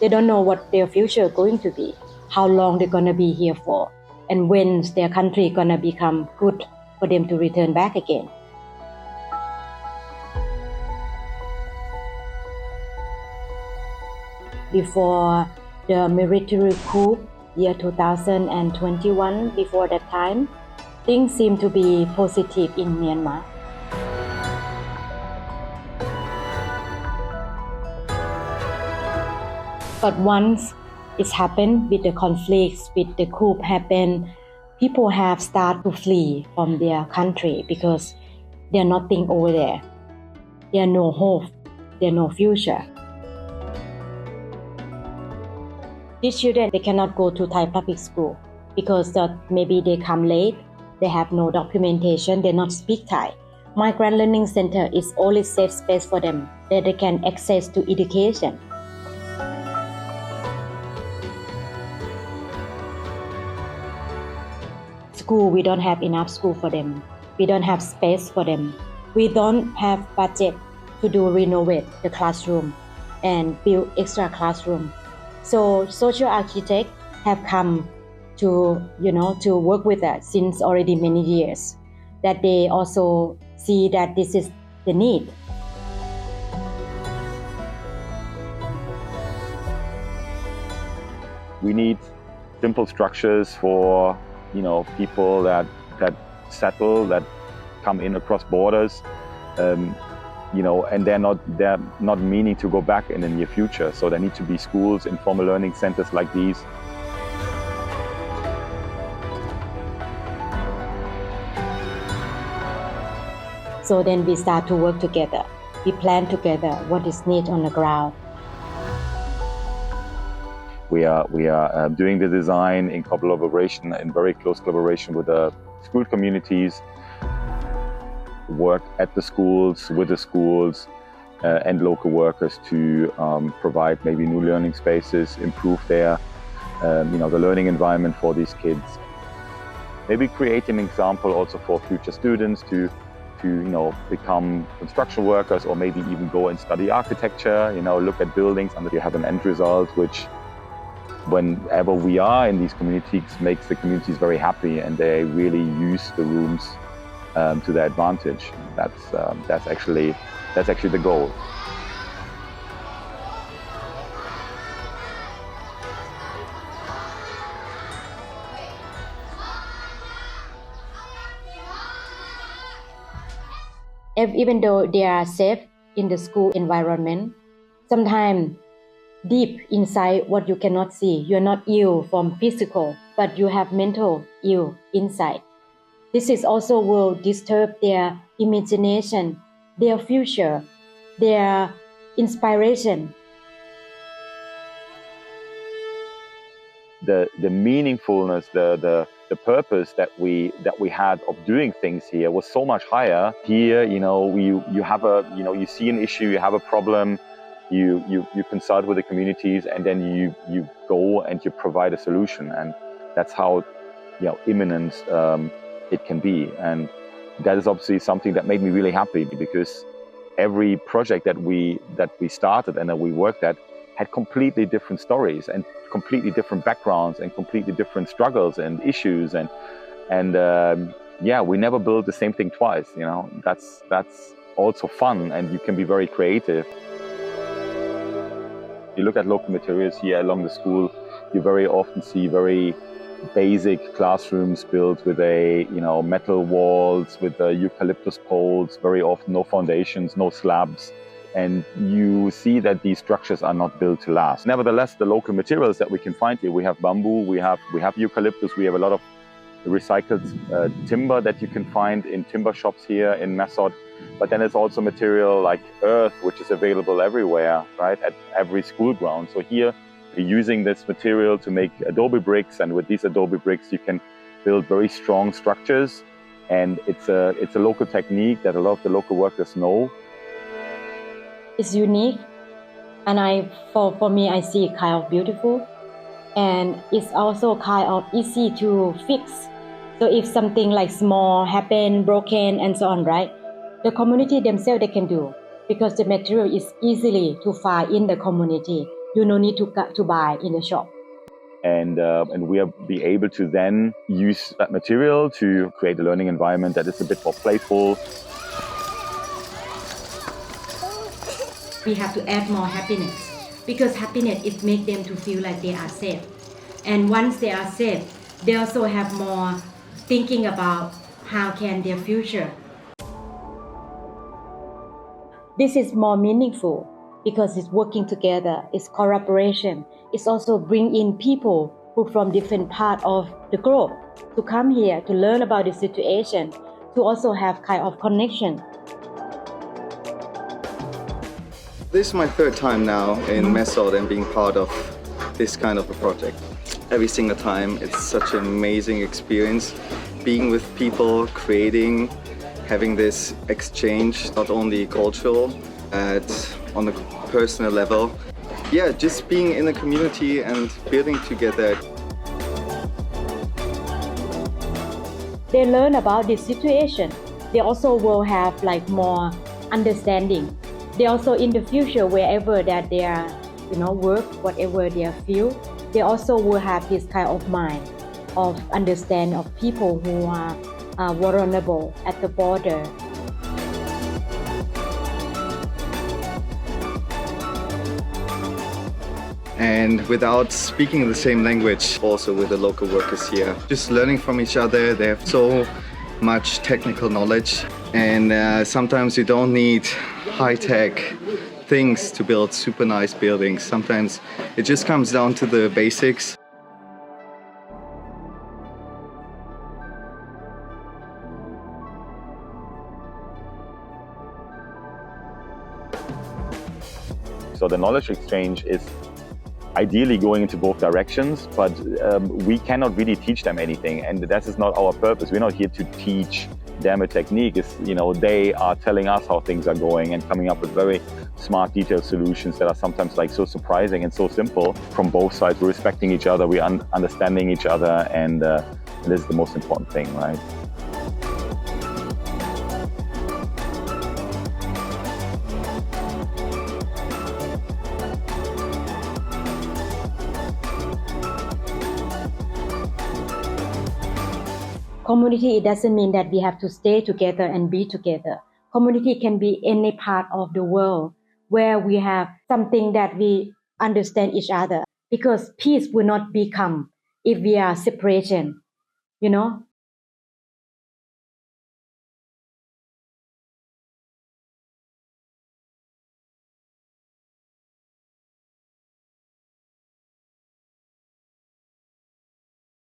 They don't know what their future is going to be, how long they're going to be here for, and when their country is going to become good for them to return back again. Before the military coup, year 2021, before that time, things seem to be positive in Myanmar. But once it's happened with the conflicts, with the coup happened, people have started to flee from their country because there's nothing over there. There's no hope, there's no future. These children, they cannot go to Thai public school because maybe they come late, they have no documentation, they not speak Thai. Migrant Learning Center is only safe space for them that they can access to education. School, we don't have enough school for them. We don't have space for them. We don't have budget to renovate the classroom and build extra classroom. So social architects have come to work with us since already many years, that they also see that this is the need. We need simple structures for people that settle, that come in across borders, and they're not meaning to go back in the near future. So there need to be schools, informal learning centers like these. So then we start to work together. We plan together what is needed on the ground. We are doing the design in very close collaboration with the school communities, work at the schools, with the schools and local workers to provide maybe new learning spaces, improve their, the learning environment for these kids. Maybe create an example also for future students to become construction workers, or maybe even go and study architecture, look at buildings, and you have an end result which, whenever we are in these communities, makes the communities very happy, and they really use the rooms to their advantage. That's actually the goal. Even though they are safe in the school environment, sometimes deep inside what you cannot see, you're not ill from physical, but you have mental ill inside. This is also will disturb their imagination, their future, their inspiration. The meaningfulness, the purpose that we had of doing things here was so much higher. Here, you have you see an issue, you have a problem, you consult with the communities, and then you go and you provide a solution, and that's how imminent it can be. And that is obviously something that made me really happy, because every project that we started and that we worked at had completely different stories and completely different backgrounds and completely different struggles and issues, and we never built the same thing twice. That's also fun, and you can be very creative. You look at local materials here along the school, you very often see very basic classrooms built with metal walls, with eucalyptus poles, very often no foundations, no slabs. And you see that these structures are not built to last. Nevertheless, the local materials that we can find here, we have bamboo, we have eucalyptus, we have a lot of recycled timber that you can find in timber shops here in Mesod. But then it's also material like earth, which is available everywhere, right, at every school ground. So here we're using this material to make adobe bricks, and with these adobe bricks you can build very strong structures. And it's a local technique that a lot of the local workers know. It's unique, and for me, I see it kind of beautiful, and it's also kind of easy to fix. So if something like small happen, broken, and so on, right? The community themselves, they can do, because the material is easily to find in the community. You no need to buy in the shop. And we'll be able to then use that material to create a learning environment that is a bit more playful. We have to add more happiness, because happiness it makes them to feel like they are safe. And once they are safe, they also have more thinking about how can their future. This is more meaningful because it's working together, it's collaboration. It's also bring in people who from different part of the globe to come here to learn about the situation, to also have kind of connection. This is my third time now in Mesod and being part of this kind of a project. Every single time it's such an amazing experience being with people, creating, having this exchange, not only cultural, on a personal level. Yeah, just being in a community and building together. They learn about this situation. They also will have like more understanding. They also in the future, wherever that they are, work, whatever their field, they also will have this kind of mind of understand of people who are vulnerable at the border. And without speaking the same language, also with the local workers here, just learning from each other. They have so much technical knowledge, and sometimes you don't need high-tech things to build super nice buildings. Sometimes it just comes down to the basics. So the knowledge exchange is ideally going into both directions, but we cannot really teach them anything, and that is not our purpose. We're not here to teach them a technique. It's, they are telling us how things are going and coming up with very smart, detailed solutions that are sometimes like so surprising and so simple from both sides. We're respecting each other, we're understanding each other, and this is the most important thing, right? Community, it doesn't mean that we have to stay together and be together. Community can be any part of the world where we have something that we understand each other, because peace will not become if we are separation.